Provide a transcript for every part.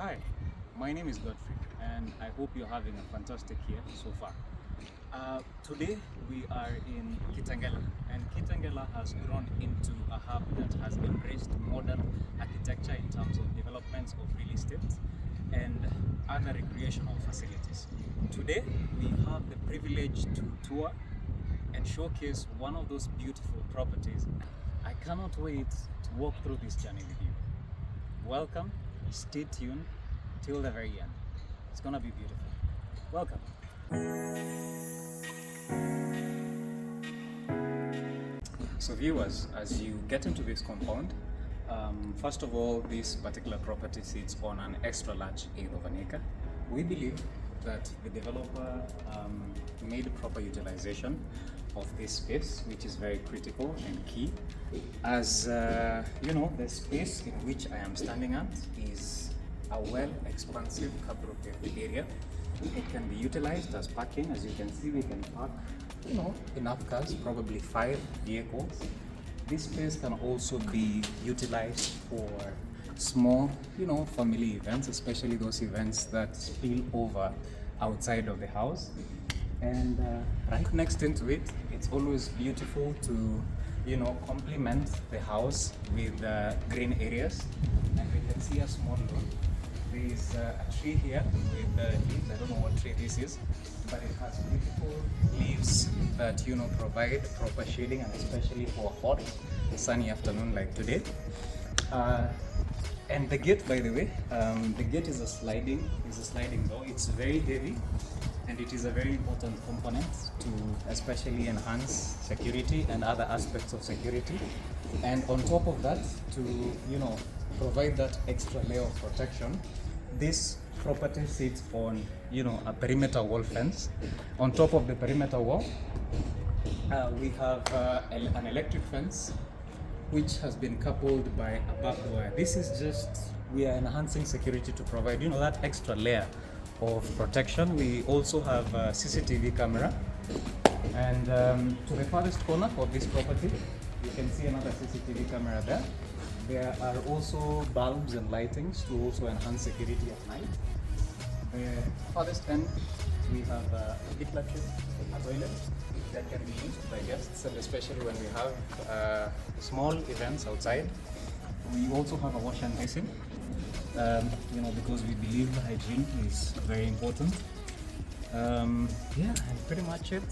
Hi, my name is Godfrey, and I hope you're having a fantastic year so far. Today we are in Kitengela, and Kitengela has grown into a hub that has embraced modern architecture in terms of developments of real estate and other recreational facilities. Today we have the privilege to tour and showcase one of those beautiful properties. I cannot wait to walk through this journey with you. Welcome, stay tuned till the very end. It's gonna be beautiful. Welcome. So viewers, as you get into this compound, first of all, this particular property sits on an extra large 1/8 of an acre. We believe that the developer made proper utilization of this space, which is very critical and key. As you know, the space in which I am standing at is a well-expansive car area. It can be utilized as parking. As you can see, we can park, enough cars, probably 5 vehicles. This space can also be utilized for small, family events, especially those events that spill over outside of the house. And right next into it, it's always beautiful to, complement the house with green areas. And we can see a small lawn. There is a tree here with leaves. I don't know what tree this is, but it has beautiful leaves that provide proper shading, and especially for a hot, sunny afternoon like today. And the gate, by the way, the gate is a sliding door. It's very heavy, and it is a very important component to especially enhance security and other aspects of security. And on top of that, to provide that extra layer of protection, this property sits on a perimeter wall fence. On top of the perimeter wall, we have an electric fence which has been coupled by a barbed wire. This is just, we are enhancing security to provide that extra layer of protection. We also have a CCTV camera, and to the farthest corner of this property you can see another CCTV camera there. There are also bulbs and lightings to also enhance security at night. The farthest end, we have a pit latrine, a toilet that can be used by guests, and especially when we have small events outside. We also have a wash and basin, because we believe hygiene is very important. And pretty much it.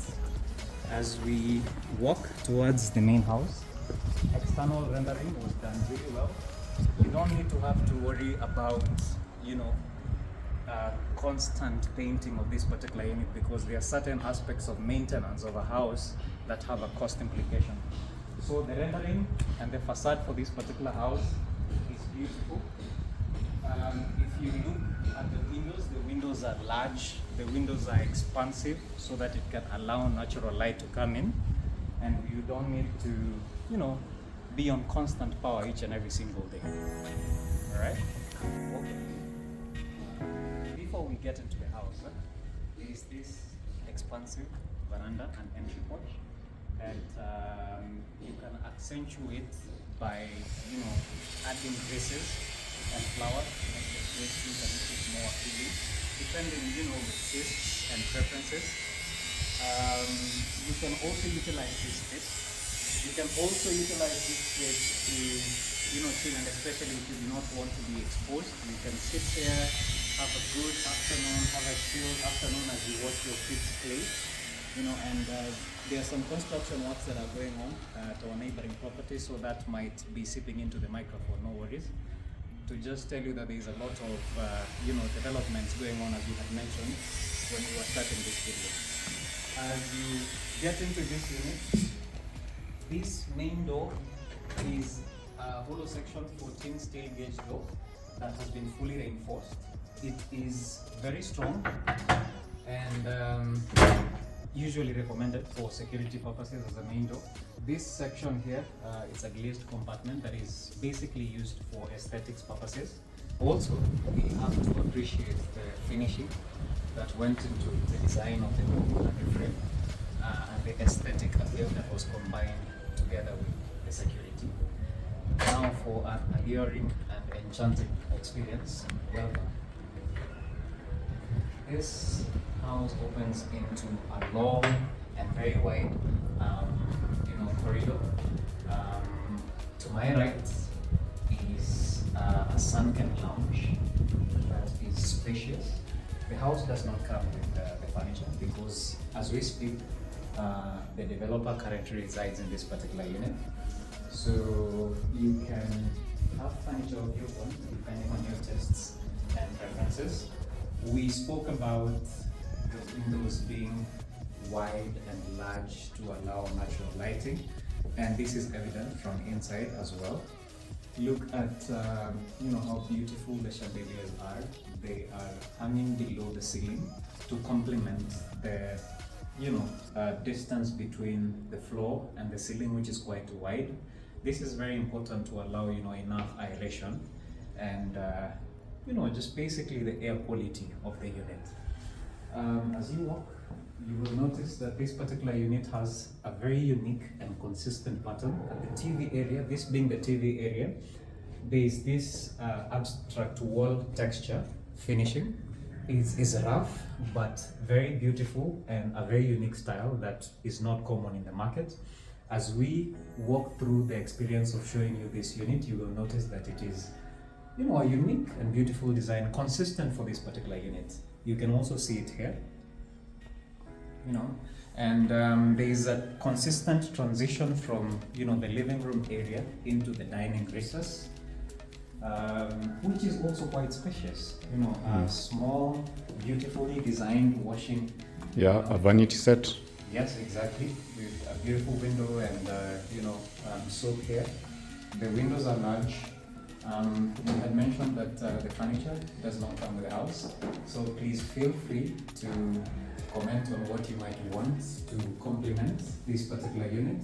As we walk towards the main house, external rendering was done really well. You don't need to have to worry about, constant painting of this particular unit, because there are certain aspects of maintenance of a house that have a cost implication. So the rendering and the facade for this particular house is beautiful. If you look at the windows are large, the windows are expansive so that it can allow natural light to come in, and you don't need to, be on constant power each and every single day. All right? Okay. Before we get into the house, there is this expansive veranda and entry porch that you can accentuate by, adding vases and flowers to make the space look a little bit more appealing, depending, with tastes and preferences. You can also utilize this space. You can also utilize this space to, chill, and especially if you do not want to be exposed, you can sit here, have a good afternoon, have a chilled afternoon as you watch your kids play. And there are some construction works that are going on at our neighboring property, so that might be seeping into the microphone, no worries. To just tell you that there is a lot of, developments going on, as you had mentioned when we were starting this video. As you get into this unit, this main door is a hollow section 14 steel gauge door that has been fully reinforced. It is very strong and usually recommended for security purposes as a main door. This section here is a glazed compartment that is basically used for aesthetics purposes. Also, we have to appreciate the finishing that went into the design of the door and the frame, and the aesthetic appeal that was combined together with the security. Now for an alluring and enchanting experience, welcome this house opens into a long and very wide, corridor. To my right is a sunken lounge that is spacious. The house does not come with the furniture because, as we speak, the developer currently resides in this particular unit. So you can have furniture of your own depending on your tastes and preferences. We spoke about the windows being wide and large to allow natural lighting, and this is evident from inside as well. Look at how beautiful the chandeliers are. They are hanging below the ceiling to complement the distance between the floor and the ceiling, which is quite wide. This is very important to allow enough aeration and just basically the air quality of the unit. As you walk, you will notice that this particular unit has a very unique and consistent pattern. At the TV area, this being the TV area, there is this abstract wall texture finishing. It's rough but very beautiful and a very unique style that is not common in the market. As we walk through the experience of showing you this unit, you will notice that it is a unique and beautiful design consistent for this particular unit. You can also see it here, and there is a consistent transition from the living room area into the dining recess, which is also quite spacious. A small, beautifully designed washing. Yeah, a vanity set. Yes, exactly. With a beautiful window and soap here. The windows are large. We had mentioned that the furniture does not come with the house, so please feel free to comment on what you might want to complement this particular unit.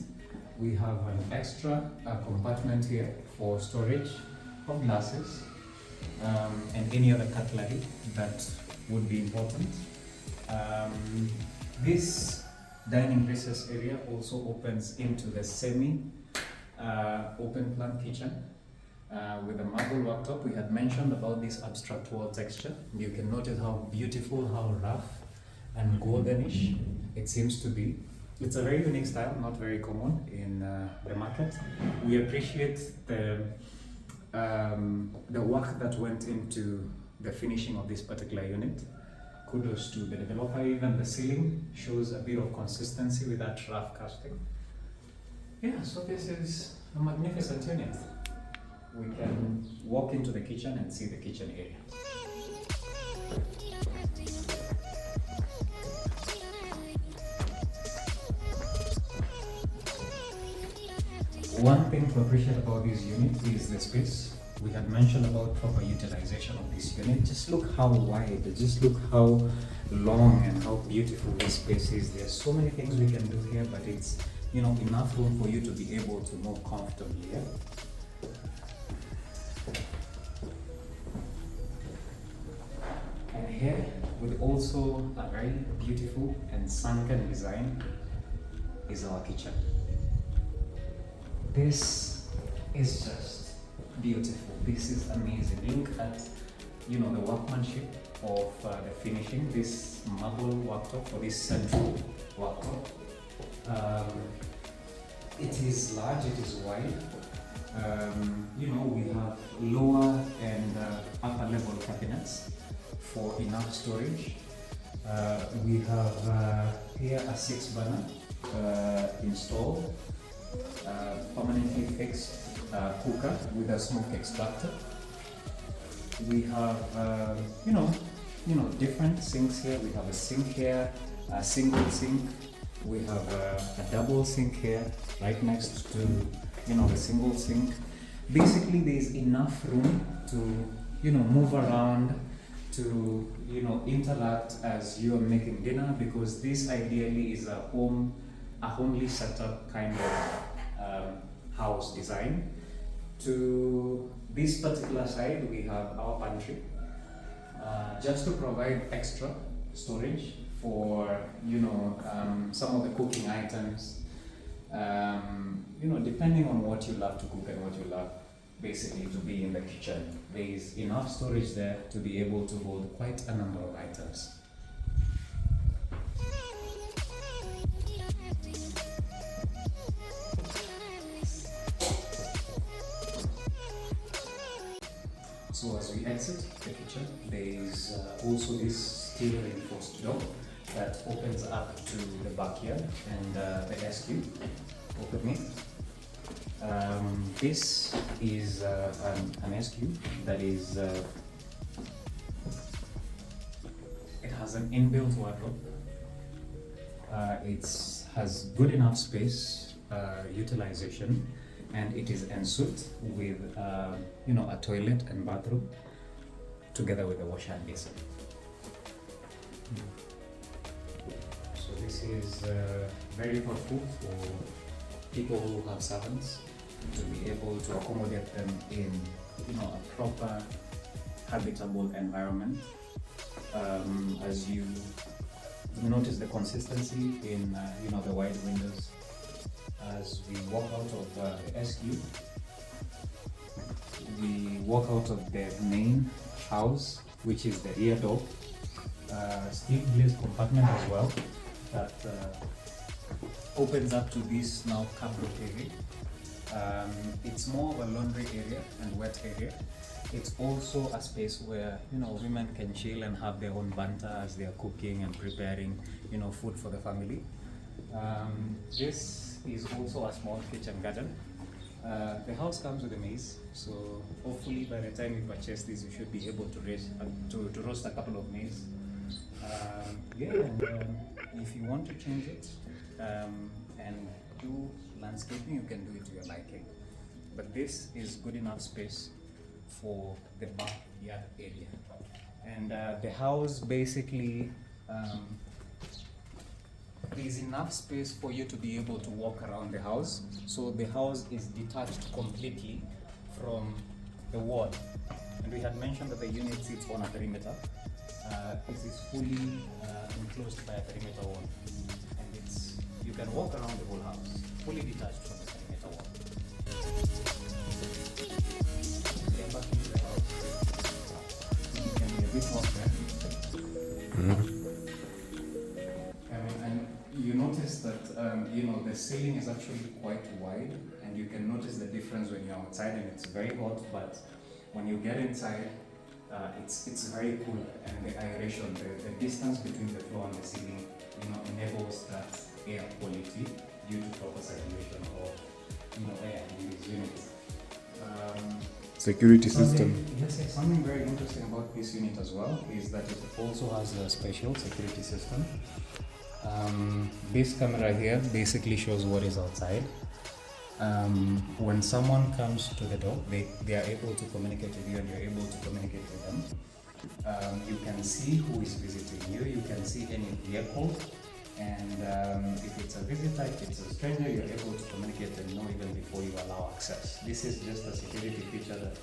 We have an extra compartment here for storage of glasses and any other cutlery that would be important. This dining recess area also opens into the open plan kitchen with a marble worktop. We had mentioned about this abstract wall texture. You can notice how beautiful, how rough and goldenish it seems to be. It's a very unique style, not very common in the market. We appreciate the work that went into the finishing of this particular unit. Kudos to the developer. Even the ceiling shows a bit of consistency with that rough casting. Yeah, so this is a magnificent unit. We can walk into the kitchen and see the kitchen area. One thing to appreciate about this unit is the space. We had mentioned about proper utilization of this unit. Just look how wide, just look how long and how beautiful this space is. There's so many things we can do here, but it's enough room for you to be able to move comfortably. Yeah? And here, with also a very beautiful and sunken design, is our kitchen. This is just beautiful. This is amazing. Look at the workmanship of the finishing. This marble worktop for this central worktop. It is large. It is wide. We have lower and upper level cabinets for enough storage. We have here a 6-burner installed, permanently fixed cooker with a smoke extractor. We have different sinks here. We have a sink here, a single sink. We have a double sink here right next to the single sink. Basically, there is enough room to move around, to interact as you are making dinner, because this ideally is a homely setup kind of house design. To this particular side, we have our pantry, just to provide extra storage for some of the cooking items. Depending on what you love to cook and what you love basically to be in the kitchen, there is enough storage there to be able to hold quite a number of items. So as we exit the kitchen, there is also this steel reinforced door that opens up to the backyard and the SQ. Open it. This is an SQ that is, it has an inbuilt wardrobe. It has good enough space, utilization, and it is ensuite with a toilet and bathroom together with a wash and basin. So this is very helpful for people who have servants to be able to accommodate them in a proper habitable environment. As you notice the consistency in the wide windows. As we walk out of the SQ, we walk out of the main house, which is the rear door. Steel glazed compartment as well that opens up to this now cupboard area. It's more of a laundry area and wet area. It's also a space where women can chill and have their own banter as they are cooking and preparing food for the family. This is also a small kitchen garden. The house comes with a maze, so hopefully by the time you purchase this, you should be able to roast a couple of maize. If you want to change it and do landscaping, you can do it to your liking. But this is good enough space for the backyard area. And the house basically there's enough space for you to be able to walk around the house. So the house is detached completely from the wall. And we had mentioned that the unit sits on a perimeter. This is fully enclosed by a perimeter wall. And you can walk around the whole house, fully detached from the perimeter wall. Yeah, back into the house. You can be a bit more careful. You notice that the ceiling is actually quite wide, and you can notice the difference when you're outside and it's very hot, but when you get inside, it's very cool, and the aeration, the distance between the floor and the ceiling, enables that air quality due to proper circulation of air in these units. Security system. Yes, something very interesting about this unit as well is that it also has a special security system. This camera here basically shows what is outside. When someone comes to the door, they are able to communicate with you and you're able to communicate with them. You can see who is visiting you, you can see any vehicle, and if it's a visitor, if it's a stranger, you're able to communicate and know even before you allow access. This is just a security feature that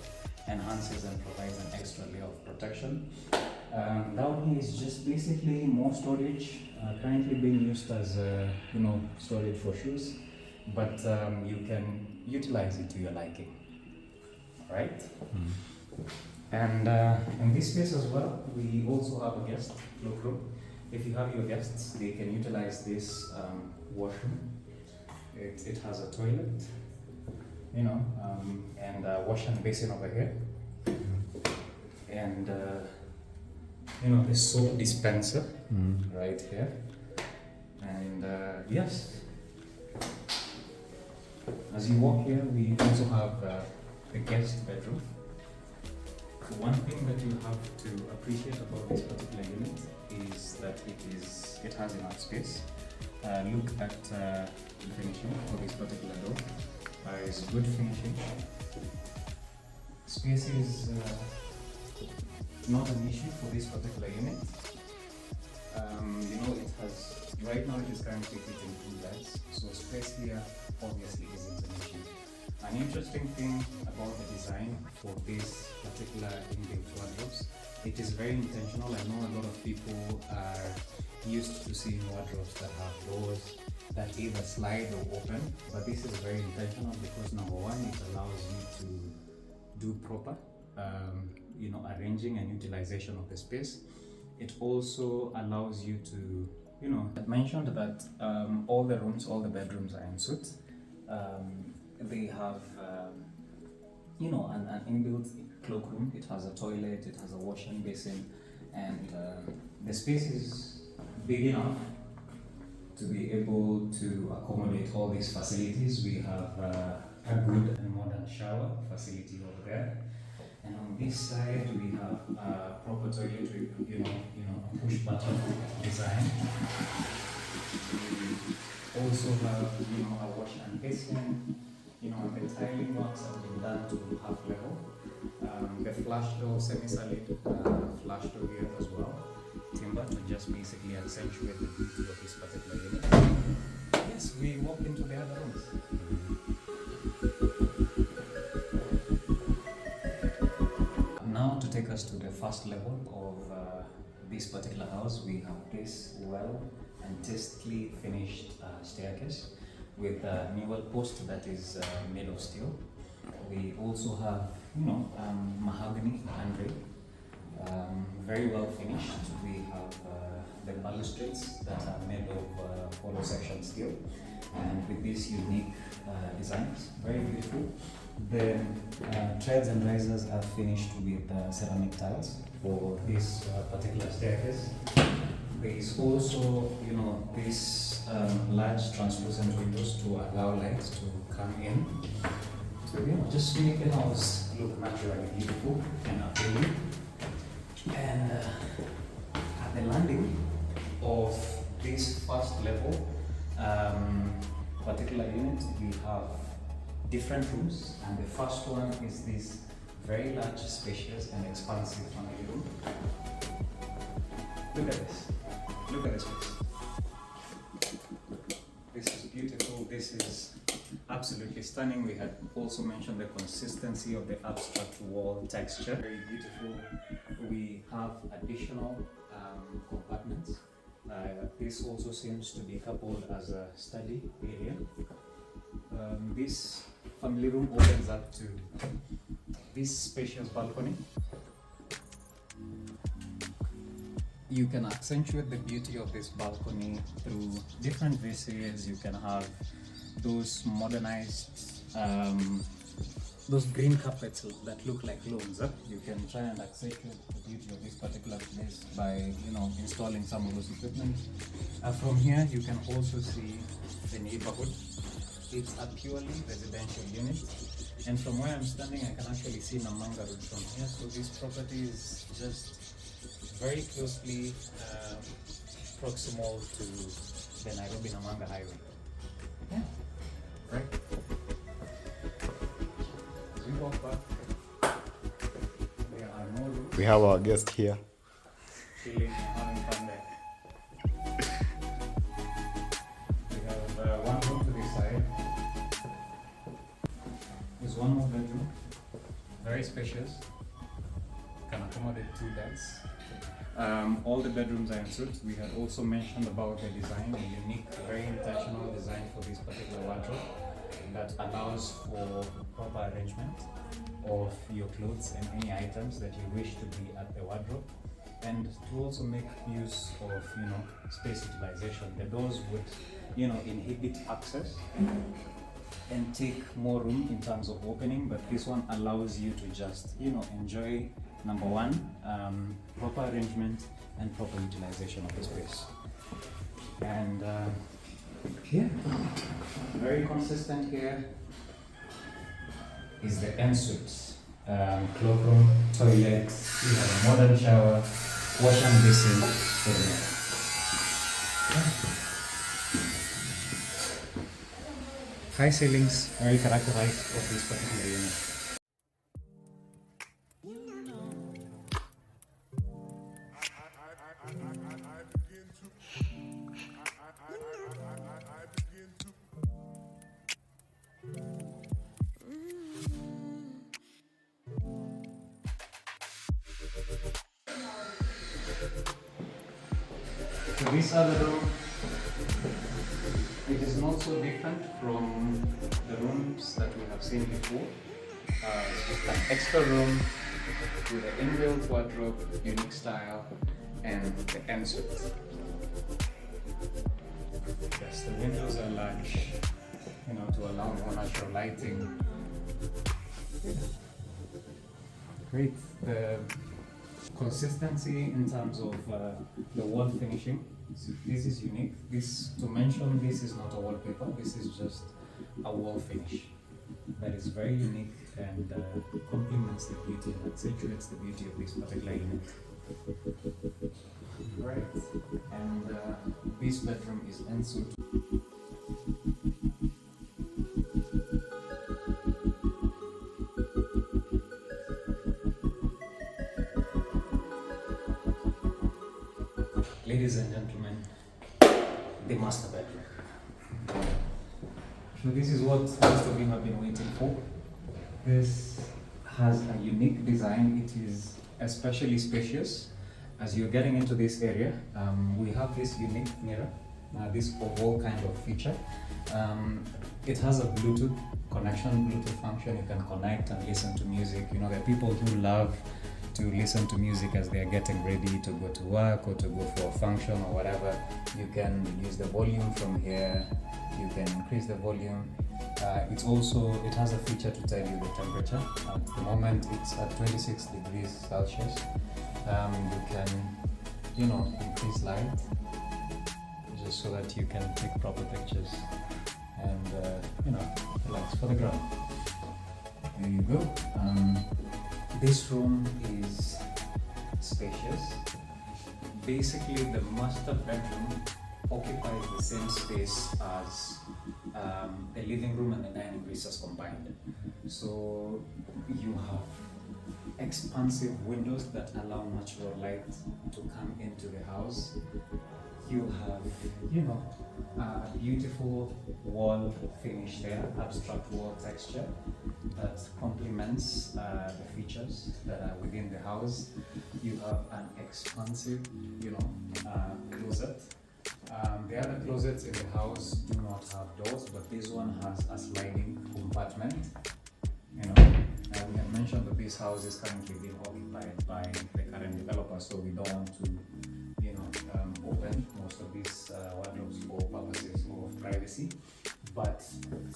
enhances and provides an extra layer of protection. Down here is just basically more storage, currently being used as storage for shoes, but you can utilize it to your liking. Right? And in this space as well, we also have a guest cloakroom. If you have your guests, they can utilize this washroom. It has a toilet, and a wash and basin over here, and the soap dispenser right here, and yes, as you walk here, we also have the guest bedroom. One thing that you have to appreciate about this particular unit is that it has enough space. Look at the finishing for this particular door. It's good finishing. Space is not an issue for this particular unit. It has, right now it is currently fitting 2 beds, so space here obviously isn't an issue. An interesting thing about the design for this particular inbuilt wardrobes, it is very intentional. I know a lot of people are used to seeing wardrobes that have doors that either slide or open, but this is very intentional because number one, it allows you to do proper arranging and utilization of the space. It also allows you to, I mentioned that all the rooms, all the bedrooms are en suite. They have, an inbuilt cloakroom. It has a toilet, it has a washing basin, and the space is big enough to be able to accommodate all these facilities. We have a good and modern shower facility over there. And on this side, we have a proper toilet with, a push button design. We also have, a wash and basin. The tiling works have been done to half level. The flash door, semi-solid flash door here as well. Timber to just basically accentuate the beauty of this particular unit. Yes, we walk into the other rooms. Now to take us to the first level of this particular house, we have this well and tastefully finished staircase with a newel post that is made of steel. We also have, mahogany handrail, very well finished. We have the balustrades that are made of hollow section steel, and with these unique designs, very beautiful. The treads and risers are finished with ceramic tiles for this particular staircase. There is also, these large translucent windows to allow light to come in. So, just make the house look naturally beautiful and appealing. And at the landing of this first level particular unit, we have different rooms, and the first one is this very large, spacious, and expansive family room. Look at this. Look at this place. This is beautiful. This is absolutely stunning. We had also mentioned the consistency of the abstract wall texture. Very beautiful. We have additional compartments. This also seems to be coupled as a study area. This family room opens up to this spacious balcony. You can accentuate the beauty of this balcony through different vases. You can have those modernized, those green carpets that look like lawns. You can try and accentuate the beauty of this particular place by, installing some of those equipment. From here, you can also see the neighborhood. It's a purely residential unit, and from where I'm standing, I can actually see Namanga Road from here. So this property is just very closely proximal to the Nairobi-Namanga highway. Yeah, right. As we walk back, there are more rooms. We have our guest here. Chilling, having fun there. We have one room to this side. There's one more bedroom, very spacious, can accommodate 2 beds. All the bedrooms are in suite. We had also mentioned about the design, a unique, very intentional design for this particular wardrobe that allows for proper arrangement of your clothes and any items that you wish to be at the wardrobe, and to also make use of space utilization. The doors would inhibit access and take more room in terms of opening, but this one allows you to just enjoy, number one, proper arrangement and proper utilization of the space. And very consistent here is the ensuite, cloakroom, toilet. We have a modern shower, wash and basin area. High ceilings, very characterized of this particular unit. So this other room, it is not so different from the rooms that we have seen before. It's just an extra room with an inbuilt wardrobe, unique style, and the ensuite. Yes, the windows are large, to allow more natural lighting. Great. The consistency in terms of the wall finishing, this is unique. This, to mention, this is not a wallpaper, this is just a wall finish that is very unique and complements the beauty and accentuates the beauty of this particular unit. Right, and this bedroom is ensuite. Ladies and gentlemen, the master bedroom. So this is what most of you have been waiting for. This has a unique design. It is especially spacious. As you're getting into this area, we have this unique mirror, this oval kind of feature. It has a Bluetooth connection, Bluetooth function. You can connect and listen to music. You know, there are people who love to listen to music as they are getting ready to go to work or to go for a function or whatever. You can use the volume from here. You can increase the volume. It has a feature to tell you the temperature. At the moment, it's at 26 degrees Celsius. You can, increase light just so that you can take proper pictures and, relax for the ground. There you go. This room is spacious. Basically, the master bedroom occupies the same space as the living room and the dining recess combined. So you have expansive windows that allow natural light to come into the house. You have, a beautiful wall finish there, abstract wall texture that complements the features that are within the house. You have an expansive, closet. The other closets in the house do not have doors, but this one has a sliding compartment. We have mentioned that this house is currently being occupied by the current developer, so we don't want to, open most of these wardrobes for purposes of privacy. But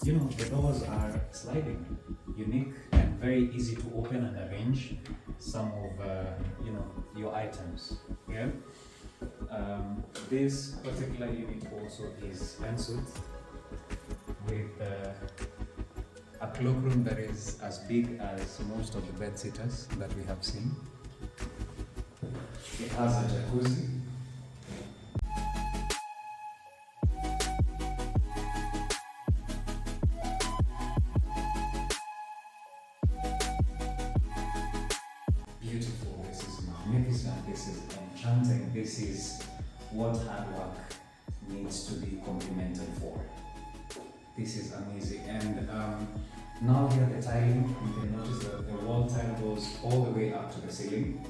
the doors are sliding, unique and very easy to open and arrange some of your items. Yeah. This particular unit also is ensuite with a cloakroom that is as big as most of the bed sitters that we have seen. It has a jacuzzi. Beautiful, this is magnificent, this is enchanting, this is what hard work needs to be complimented for. This is amazing. And now here the tiling, you can notice that the wall tile goes all the way up to the ceiling.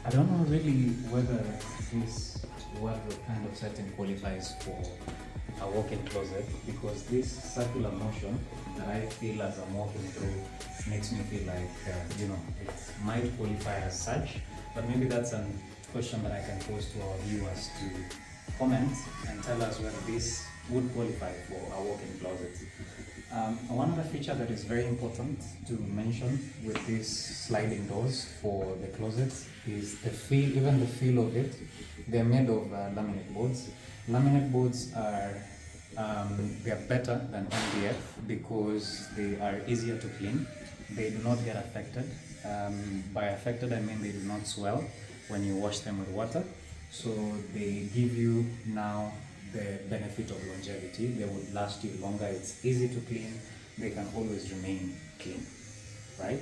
I don't know really whether this wardrobe kind of setting qualifies for a walk-in closet, because this circular motion that I feel as I'm walking through makes me feel like, it might qualify as such, but maybe that's a question that I can pose to our viewers to comment and tell us whether this would qualify for a walk-in closet. One other feature that is very important to mention with these sliding doors for the closets is the feel, even the feel of it. They're made of laminate boards. Laminate boards are they're better than MDF because they are easier to clean. They do not get affected. By affected, I mean they do not swell when you wash them with water. So they give you now the benefit of longevity. They would last you longer. It's easy to clean. They can always remain clean, right?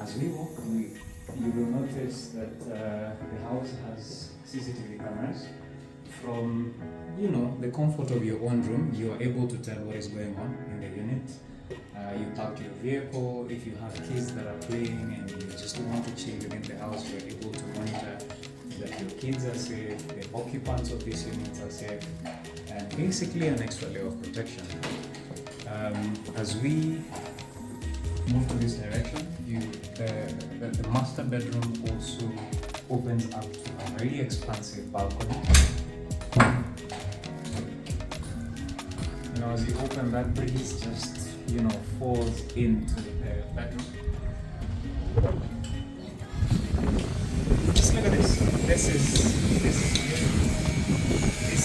As we walk, you will notice that the house has CCTV cameras. From the comfort of your own room, you are able to tell what is going on in the unit. You park your vehicle. If you have kids that are playing and you just want to chill within the house, you're able to monitor that your kids are safe, the occupants of these units are safe, and basically an extra layer of protection. As we move to this direction, the master bedroom also opens up to a very expansive balcony. As you open, that breeze just falls into the bedroom. Just look at this. This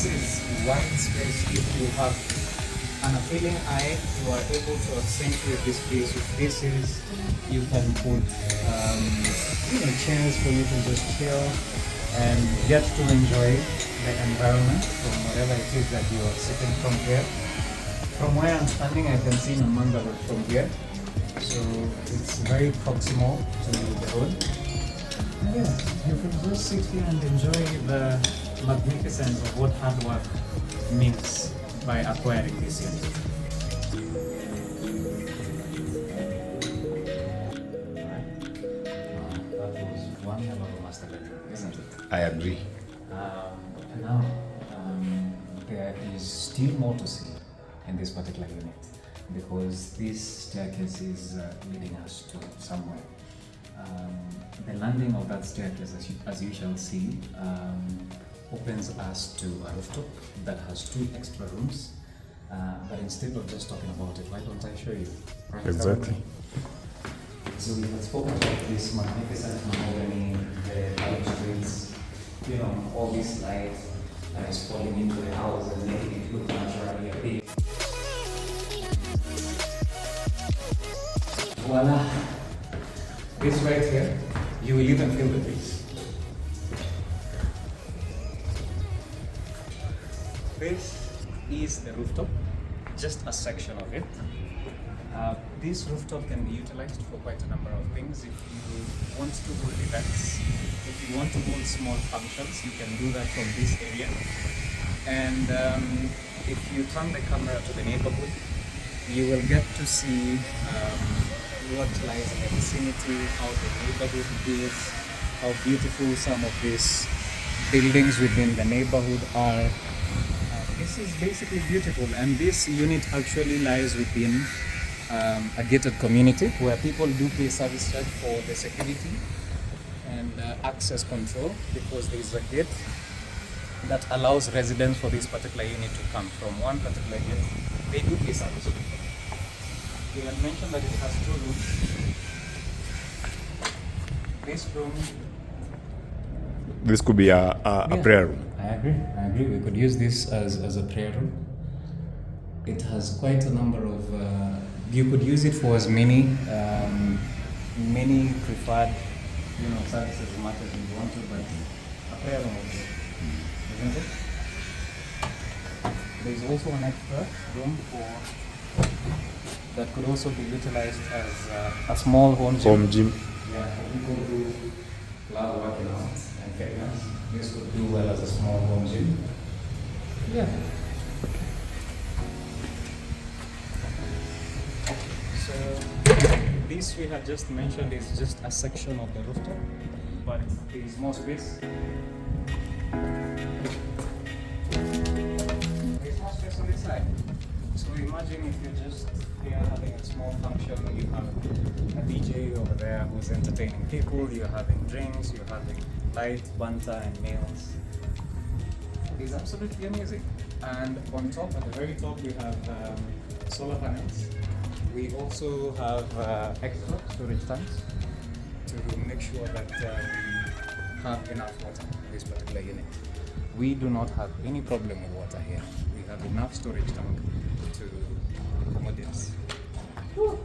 is wide space. If you have an appealing eye, you are able to accentuate this place with spaces. You can put chairs for you to just chill and get to enjoy the environment from wherever it is that you are sitting from here. From where I'm standing, I can see Namanga Road from here. So it's very proximal to the road. And yeah, you can just sit here and enjoy the magnificence of what hard work means by acquiring this unit. That was one hell of a master bedroom, isn't it? I agree. And now, there is still more to see in this particular unit because this staircase is leading us to somewhere. The landing of that staircase, as you shall see, opens us to a rooftop that has 2 extra rooms. But instead of just talking about it, why don't I show you? Right, Exactly. so we have spoken about this magnificent mahogany, the balustrades, all this light that is falling into the house and making it look naturally appealing. Voila! This right here, you will even feel the breeze. This is the rooftop, just a section of it. This rooftop can be utilized for quite a number of things. If you want to hold events, if you want to hold small functions, you can do that from this area. And if you turn the camera to the neighborhood, you will get to see what lies in the vicinity, how the neighborhood is, how beautiful some of these buildings within the neighborhood are. This is basically beautiful, and this unit actually lies within a gated community where people do pay service charge for the security and access control, because there is a gate that allows residents for this particular unit to come from one particular gate. They do pay service. We had mentioned that it has 2 rooms. This room. This could be a prayer room. I agree. We could use this as a prayer room. It has quite a number of. You could use it for as many preferred, services as much as you want to, but a prayer room is good, isn't it? There is also an extra room that could also be utilized as a small home gym. Home gym. Yeah, for people who love working out and fitness. This would do well as a small home gym. Yeah. So this we had just mentioned is just a section of the rooftop, but there is more space. There's more space on this side. So imagine if you're just here having a small function, you have a DJ over there who's entertaining people, you're having drinks, you're having light, banter and meals. It's absolutely amazing. And on top, at the very top, we have solar panels. We also have extra storage tanks to make sure that we have enough water in this particular unit. We do not have any problem with water here. We have enough storage tank to accommodate us. Woo.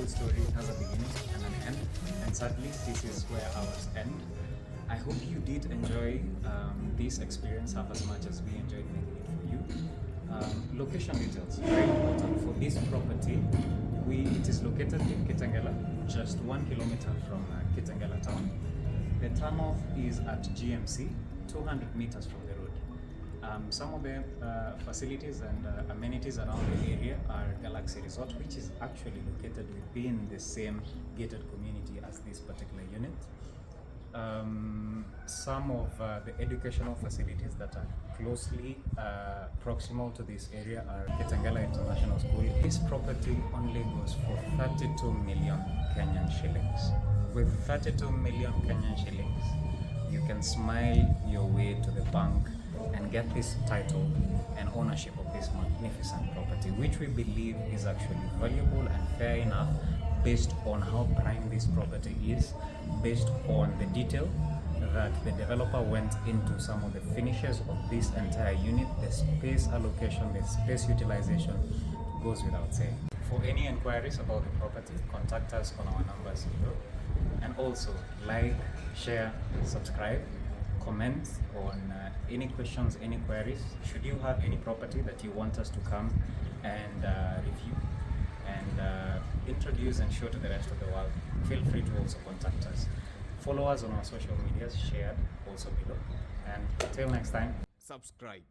whole story has a beginning and an end, and sadly, this is where ours end. I hope you did enjoy this experience half as much as we enjoyed making it for you. Location details, very important. For this property, it is located in Kitengela, just 1 kilometer from Kitengela town. The turnoff is at GMC, 200 meters from the road. Some of the facilities and amenities around the area are Galaxy Resort, which is actually located within the same gated community as this particular unit. Some of the educational facilities that are closely proximal to this area are KITENGELA International School. This property only goes for 32 million Kenyan shillings. With 32 million Kenyan shillings, you can smile your way to the bank and get this title and ownership of this magnificent property, which we believe is actually valuable and fair enough based on how prime this property is, based on the detail that the developer went into some of the finishes of this entire unit. The space allocation, the space utilization goes without saying. For any inquiries about the property, contact us on our numbers below. And also like, share, subscribe, comment on any questions, any queries. Should you have any property that you want us to come and review and introduce and show to the rest of the world, feel free to also contact us. Follow us on our social medias, shared also below. And until next time, subscribe.